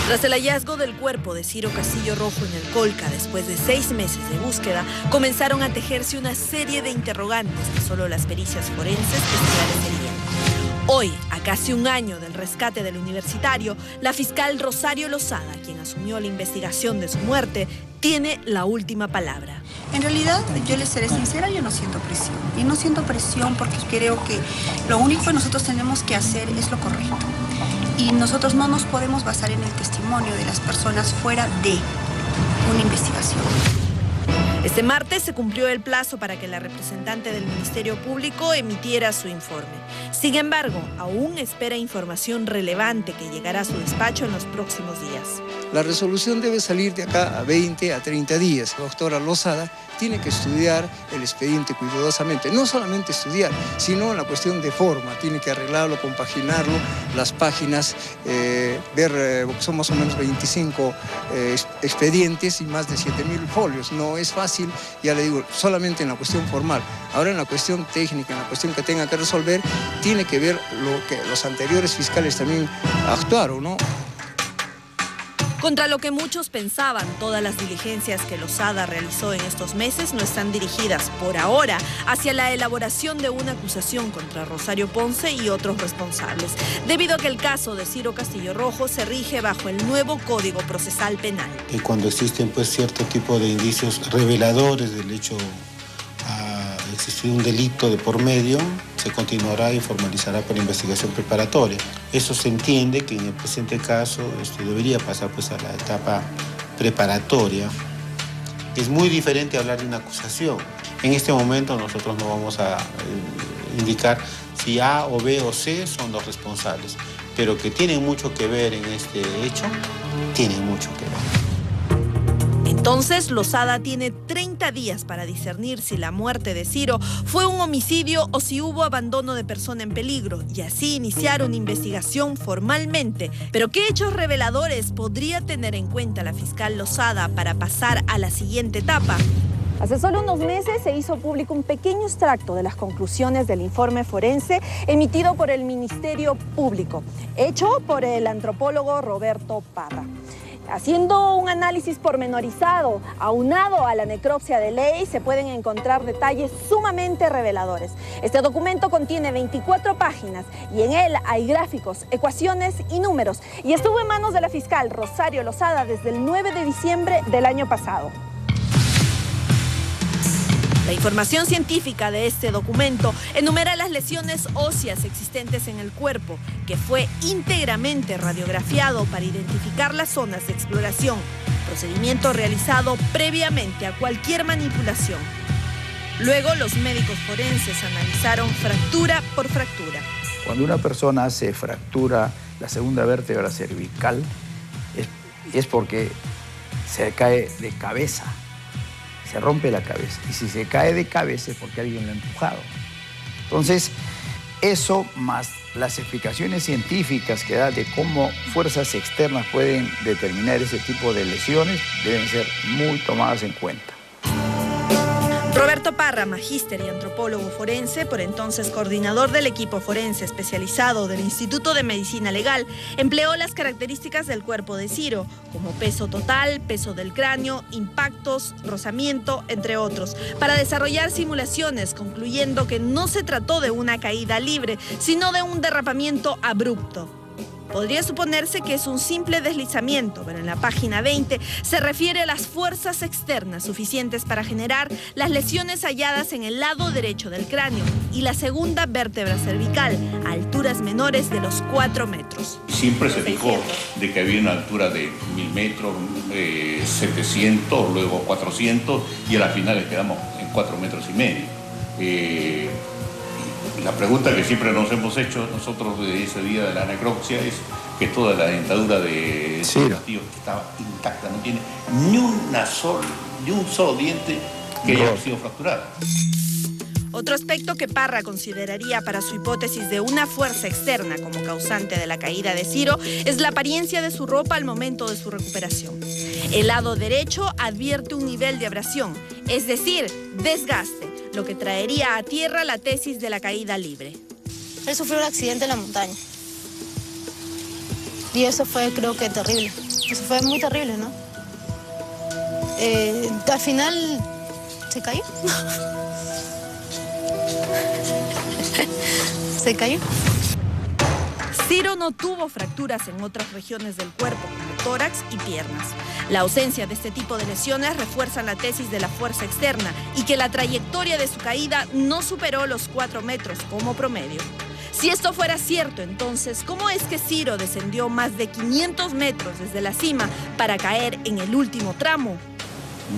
Tras el hallazgo del cuerpo de Ciro Castillo Rojo en el Colca después de 6 meses de búsqueda, comenzaron a tejerse una serie de interrogantes que solo las pericias forenses esclarecerían. Hoy, a casi un año del rescate del universitario, la fiscal Rosario Lozada, quien asumió la investigación de su muerte, tiene la última palabra. En realidad, yo les seré sincera, yo no siento presión. Y no siento presión porque creo que lo único que nosotros tenemos que hacer es lo correcto. Y nosotros no nos podemos basar en el testimonio de las personas fuera de una investigación. Este martes se cumplió el plazo para que la representante del Ministerio Público emitiera su informe. Sin embargo, aún espera información relevante que llegará a su despacho en los próximos días. La resolución debe salir de acá a 20 a 30 días. La doctora Lozada tiene que estudiar el expediente cuidadosamente. No solamente estudiar, sino la cuestión de forma. Tiene que arreglarlo, compaginarlo, las páginas, ver, son más o menos 25 expedientes y más de 7.000 folios. No es fácil, ya le digo, solamente en la cuestión formal. Ahora en la cuestión técnica, en la cuestión que tenga que resolver, tiene que ver lo que los anteriores fiscales también actuaron, ¿no? Contra lo que muchos pensaban, todas las diligencias que Lozada realizó en estos meses no están dirigidas, por ahora, hacia la elaboración de una acusación contra Rosario Ponce y otros responsables, debido a que el caso de Ciro Castillo Rojo se rige bajo el nuevo Código Procesal Penal. Y cuando existen cierto tipo de indicios reveladores del hecho existir un delito de por medio, se continuará y formalizará por investigación preparatoria. Eso se entiende que en el presente caso debería pasar a la etapa preparatoria. Es muy diferente hablar de una acusación. En este momento nosotros no vamos a indicar si A o B o C son los responsables, pero que tienen mucho que ver en este hecho, tienen mucho que ver. Entonces, Lozada tiene 30 días para discernir si la muerte de Ciro fue un homicidio o si hubo abandono de persona en peligro y así iniciar una investigación formalmente. Pero ¿qué hechos reveladores podría tener en cuenta la fiscal Lozada para pasar a la siguiente etapa? Hace solo unos meses se hizo público un pequeño extracto de las conclusiones del informe forense emitido por el Ministerio Público, hecho por el antropólogo Roberto Parra. Haciendo un análisis pormenorizado, aunado a la necropsia de ley, se pueden encontrar detalles sumamente reveladores. Este documento contiene 24 páginas y en él hay gráficos, ecuaciones y números. Y estuvo en manos de la fiscal Rosario Lozada desde el 9 de diciembre del año pasado. La información científica de este documento enumera las lesiones óseas existentes en el cuerpo, que fue íntegramente radiografiado para identificar las zonas de exploración, procedimiento realizado previamente a cualquier manipulación. Luego, los médicos forenses analizaron fractura por fractura. Cuando una persona se fractura la segunda vértebra cervical, es porque se cae de cabeza. Se rompe la cabeza. Y si se cae de cabeza es porque alguien lo ha empujado. Entonces, eso más las explicaciones científicas que da de cómo fuerzas externas pueden determinar ese tipo de lesiones deben ser muy tomadas en cuenta. Roberto Parra, magíster y antropólogo forense, por entonces coordinador del equipo forense especializado del Instituto de Medicina Legal, empleó las características del cuerpo de Ciro, como peso total, peso del cráneo, impactos, rozamiento, entre otros, para desarrollar simulaciones, concluyendo que no se trató de una caída libre, sino de un derrapamiento abrupto. Podría suponerse que es un simple deslizamiento, pero en la página 20 se refiere a las fuerzas externas suficientes para generar las lesiones halladas en el lado derecho del cráneo y la segunda vértebra cervical, a alturas menores de los 4 metros. Siempre se dijo de que había una altura de 1000 metros, 700, luego 400 y a la final quedamos en 4,5 metros. La pregunta que siempre nos hemos hecho nosotros de ese día de la necropsia es que toda la dentadura de Ciro Castillo estaba intacta, no tiene ni un solo diente que haya sido fracturado. Otro aspecto que Parra consideraría para su hipótesis de una fuerza externa como causante de la caída de Ciro es la apariencia de su ropa al momento de su recuperación. El lado derecho advierte un nivel de abrasión, es decir, desgaste, lo que traería a tierra la tesis de la caída libre. Él sufrió un accidente en la montaña y eso fue, creo que, terrible. Pues fue muy terrible, ¿no? Al final se cayó. Se cayó. Ciro no tuvo fracturas en otras regiones del cuerpo, como tórax y piernas. La ausencia de este tipo de lesiones refuerza la tesis de la fuerza externa y que la trayectoria de su caída no superó los 4 metros como promedio. Si esto fuera cierto, entonces, ¿cómo es que Ciro descendió más de 500 metros desde la cima para caer en el último tramo?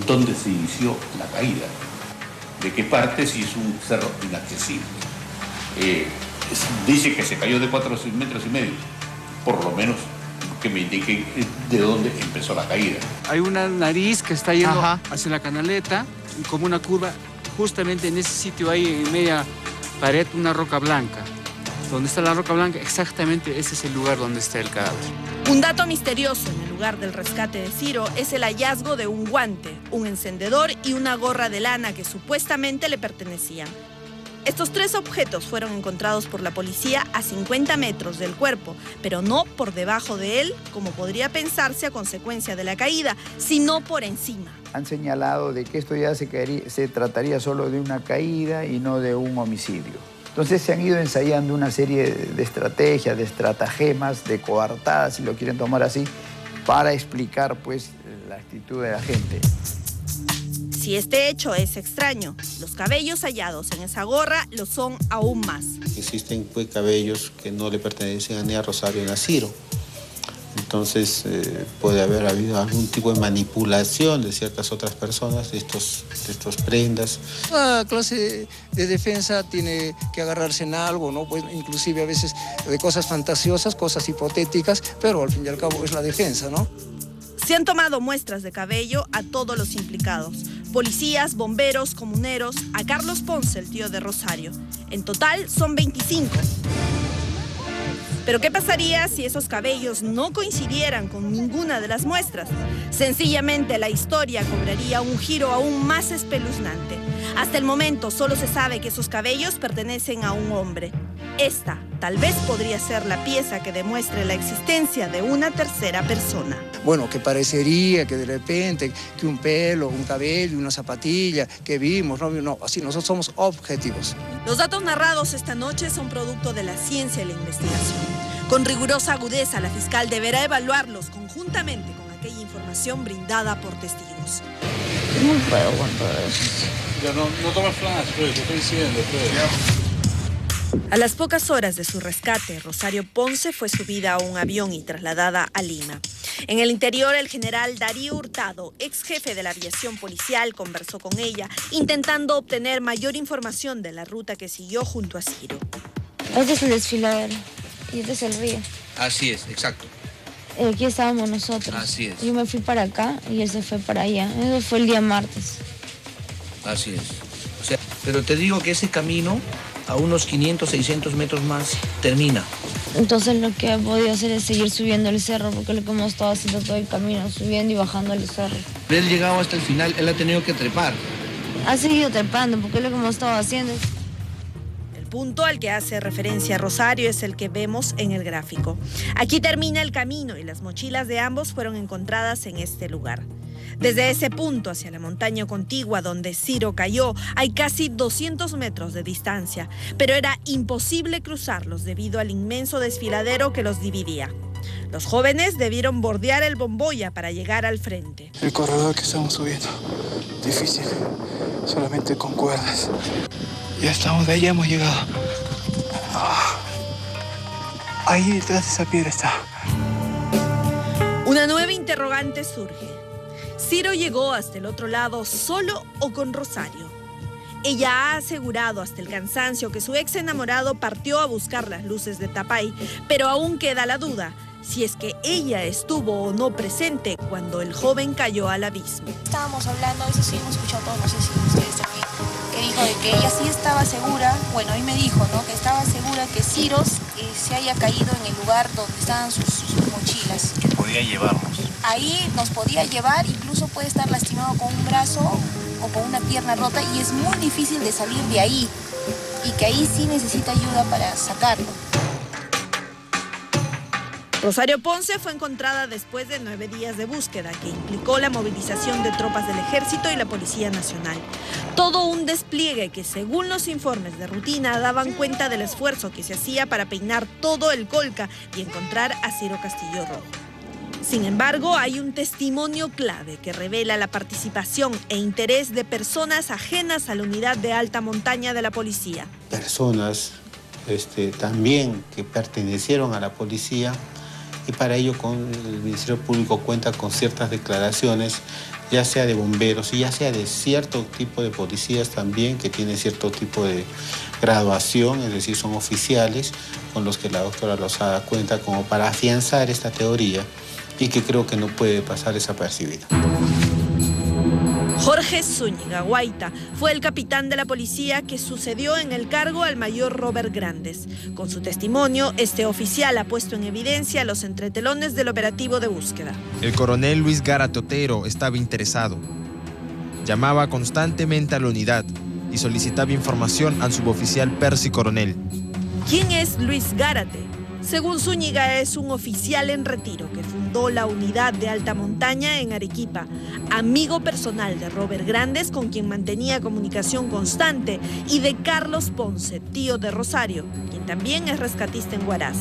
¿Dónde se inició la caída? ¿De qué parte? Si es un cerro inaccesible. Dice que se cayó de 4 metros y medio. Por lo menos que me indique de dónde empezó la caída. Hay una nariz que está yendo hacia la canaleta, como una curva, justamente en ese sitio ahí, en media pared, una roca blanca. Donde está la roca blanca, exactamente ese es el lugar donde está el cadáver. Un dato misterioso en el lugar del rescate de Ciro es el hallazgo de un guante, un encendedor y una gorra de lana que supuestamente le pertenecían. Estos 3 objetos fueron encontrados por la policía a 50 metros del cuerpo, pero no por debajo de él, como podría pensarse a consecuencia de la caída, sino por encima. Han señalado de que esto ya se trataría solo de una caída y no de un homicidio. Entonces se han ido ensayando una serie de estrategias, de estratagemas, de coartadas, si lo quieren tomar así, para explicar pues la actitud de la gente. Si este hecho es extraño, los cabellos hallados en esa gorra lo son aún más. Existen pues cabellos que no le pertenecen ni a Rosario ni a Ciro. Entonces puede haber habido algún tipo de manipulación de ciertas otras personas de estos prendas. Toda clase de defensa tiene que agarrarse en algo, ¿no? Pues inclusive a veces de cosas fantasiosas, cosas hipotéticas, pero al fin y al cabo es la defensa, ¿no? Se han tomado muestras de cabello a todos los implicados. Policías, bomberos, comuneros, a Carlos Ponce, el tío de Rosario. En total son 25. Pero ¿qué pasaría si esos cabellos no coincidieran con ninguna de las muestras? Sencillamente la historia cobraría un giro aún más espeluznante. Hasta el momento solo se sabe que esos cabellos pertenecen a un hombre. Esta tal vez podría ser la pieza que demuestre la existencia de una tercera persona. Bueno, que parecería que de repente que un pelo, un cabello, una zapatilla que vimos, no, así nosotros somos objetivos. Los datos narrados esta noche son producto de la ciencia y la investigación. Con rigurosa agudeza, la fiscal deberá evaluarlos conjuntamente con aquella información brindada por testigos. No puedo aguantar eso. Ya no tomes flash, pues, te estoy diciendo, pues. A las pocas horas de su rescate, Rosario Ponce fue subida a un avión y trasladada a Lima. En el interior, el general Darío Hurtado, ex jefe de la aviación policial, conversó con ella, intentando obtener mayor información de la ruta que siguió junto a Ciro. Este es el desfiladero y este es el río. Así es, exacto. Aquí estábamos nosotros. Así es. Yo me fui para acá y él se fue para allá. Eso fue el día martes. Así es. O sea, pero te digo que ese camino, a unos 500, 600 metros más, termina. Entonces lo que he podido hacer es seguir subiendo el cerro, porque lo que hemos estado haciendo todo el camino, subiendo y bajando el cerro. Él llegado hasta el final, él ha tenido que trepar. Ha seguido trepando, porque es lo que hemos estado haciendo. El punto al que hace referencia Rosario es el que vemos en el gráfico. Aquí termina el camino y las mochilas de ambos fueron encontradas en este lugar. Desde ese punto hacia la montaña contigua donde Ciro cayó hay casi 200 metros de distancia, pero era imposible cruzarlos debido al inmenso desfiladero que los dividía. Los jóvenes debieron bordear el Bomboya para llegar al frente. El corredor que estamos subiendo, difícil, solamente con cuerdas. Ya estamos de ahí, ya hemos llegado. Ahí detrás de esa piedra está. Una nueva interrogante surge. ¿Ciro llegó hasta el otro lado solo o con Rosario? Ella ha asegurado hasta el cansancio que su ex enamorado partió a buscar las luces de Tapay, pero aún queda la duda si es que ella estuvo o no presente cuando el joven cayó al abismo. Estábamos hablando, eso sí hemos escuchado todos, no sé si ustedes también, que dijo de que ella sí estaba segura, bueno, hoy me dijo, ¿no?, que estaba segura que Ciro se haya caído en el lugar donde estaban sus mochilas. Que podía llevarnos. Ahí nos podía llevar, incluso puede estar lastimado con un brazo o con una pierna rota y es muy difícil de salir de ahí y que ahí sí necesita ayuda para sacarlo. Rosario Ponce fue encontrada después de 9 días de búsqueda, que implicó la movilización de tropas del Ejército y la Policía Nacional. Todo un despliegue que, según los informes de rutina, daban cuenta del esfuerzo que se hacía para peinar todo el Colca y encontrar a Ciro Castillo Rojo. Sin embargo, hay un testimonio clave que revela la participación e interés de personas ajenas a la unidad de alta montaña de la policía. Personas también que pertenecieron a la policía, y para ello el Ministerio Público cuenta con ciertas declaraciones, ya sea de bomberos y ya sea de cierto tipo de policías también que tienen cierto tipo de graduación, es decir, son oficiales con los que la doctora Lozada cuenta como para afianzar esta teoría y que creo que no puede pasar desapercibida. Jorge Zúñiga Guaita fue el capitán de la policía que sucedió en el cargo al mayor Robert Grandes. Con su testimonio, este oficial ha puesto en evidencia los entretelones del operativo de búsqueda. El coronel Luis Gárate Otero estaba interesado. Llamaba constantemente a la unidad y solicitaba información al suboficial Percy Coronel. ¿Quién es Luis Gárate? Según Zúñiga, es un oficial en retiro que fundó la unidad de alta montaña en Arequipa, amigo personal de Robert Grandes, con quien mantenía comunicación constante, y de Carlos Ponce, tío de Rosario, quien también es rescatista en Huaraz.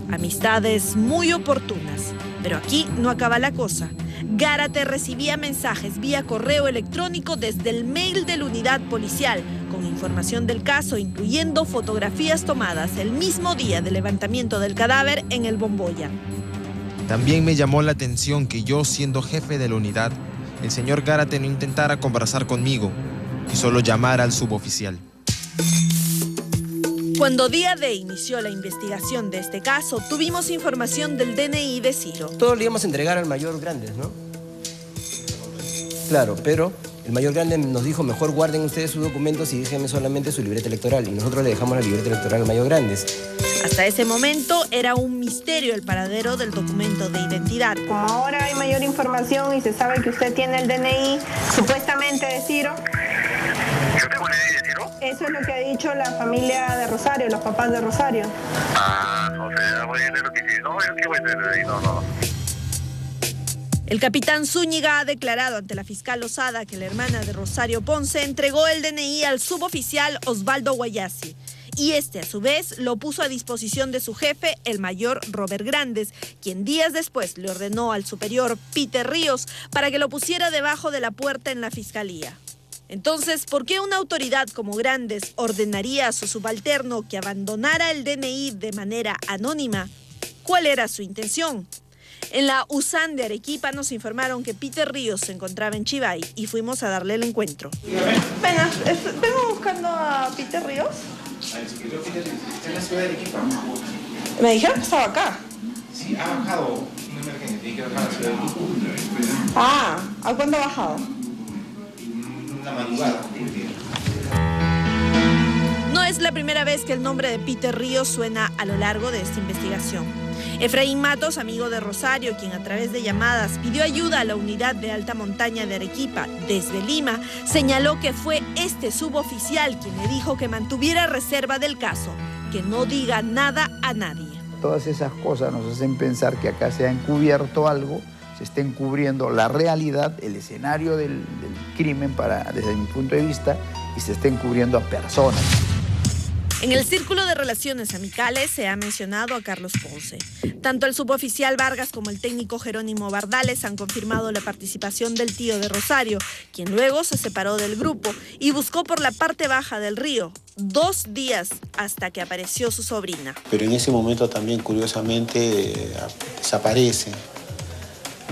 Amistades muy oportunas, pero aquí no acaba la cosa. Gárate recibía mensajes vía correo electrónico desde el mail de la unidad policial, con información del caso, incluyendo fotografías tomadas el mismo día del levantamiento del cadáver en el Bomboya. También me llamó la atención que yo, siendo jefe de la unidad, el señor Gárate no intentara conversar conmigo y solo llamara al suboficial. Cuando Día D inició la investigación de este caso, tuvimos información del DNI de Ciro. Todo le íbamos a entregar al mayor Grandes, ¿no? Claro, pero el mayor Grandes nos dijo, mejor guarden ustedes sus documentos y déjenme solamente su libreta electoral. Y nosotros le dejamos la libreta electoral al mayor Grandes. Hasta ese momento era un misterio el paradero del documento de identidad. Como ahora hay mayor información y se sabe que usted tiene el DNI supuestamente de Ciro. ¿Yo tengo el DNI de Ciro? Eso es lo que ha dicho la familia de Rosario, los papás de Rosario. No sé, voy a leer lo que dice. No, yo qué voy a leer, no. El capitán Zúñiga ha declarado ante la fiscal Lozada que la hermana de Rosario Ponce entregó el DNI al suboficial Osvaldo Guayasi. Y este, a su vez, lo puso a disposición de su jefe, el mayor Robert Grandes, quien días después le ordenó al superior Peter Ríos para que lo pusiera debajo de la puerta en la fiscalía. Entonces, ¿por qué una autoridad como Grandes ordenaría a su subalterno que abandonara el DNI de manera anónima? ¿Cuál era su intención? En la USAN de Arequipa nos informaron que Peter Ríos se encontraba en Chivay y fuimos a darle el encuentro. Pena, vengo buscando a Peter Ríos. Está en la ciudad de Arequipa. Me dijeron que estaba acá. Sí, ha bajado. No me recuerdo, tiene que bajar a la ciudad de Arequipa. Ah, ¿a cuándo ha bajado? Una madrugada. No es la primera vez que el nombre de Peter Ríos suena a lo largo de esta investigación. Efraín Matos, amigo de Rosario, quien a través de llamadas pidió ayuda a la unidad de alta montaña de Arequipa desde Lima, señaló que fue este suboficial quien le dijo que mantuviera reserva del caso, que no diga nada a nadie. Todas esas cosas nos hacen pensar que acá se ha encubierto algo, se está encubriendo la realidad, el escenario del crimen desde mi punto de vista, y se está encubriendo a personas. En el Círculo de Relaciones Amicales se ha mencionado a Carlos Ponce. Tanto el suboficial Vargas como el técnico Jerónimo Bardales han confirmado la participación del tío de Rosario, quien luego se separó del grupo y buscó por la parte baja del río, 2 días hasta que apareció su sobrina. Pero en ese momento también, curiosamente, desaparece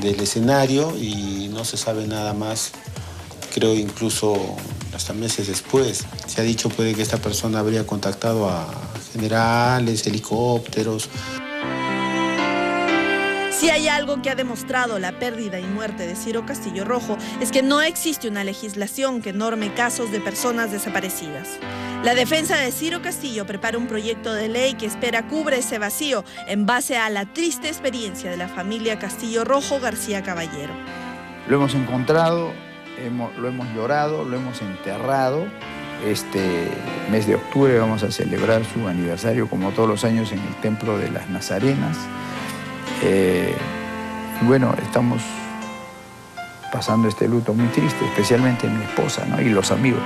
del escenario y no se sabe nada más. Creo incluso hasta meses después. Se ha dicho puede que esta persona habría contactado a generales, helicópteros. Si hay algo que ha demostrado la pérdida y muerte de Ciro Castillo Rojo es que no existe una legislación que norme casos de personas desaparecidas. La defensa de Ciro Castillo prepara un proyecto de ley que espera cubre ese vacío en base a la triste experiencia de la familia Castillo Rojo García Caballero. Lo hemos encontrado, lo hemos llorado, lo hemos enterrado. Este mes de octubre vamos a celebrar su aniversario como todos los años en el Templo de las Nazarenas. Y bueno, estamos pasando este luto muy triste, especialmente mi esposa, ¿no? Y los amigos.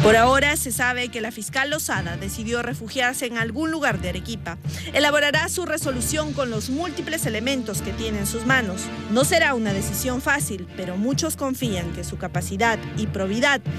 Por ahora se sabe que la fiscal Lozada decidió refugiarse en algún lugar de Arequipa. Elaborará su resolución con los múltiples elementos que tiene en sus manos. No será una decisión fácil, pero muchos confían que su capacidad y probidad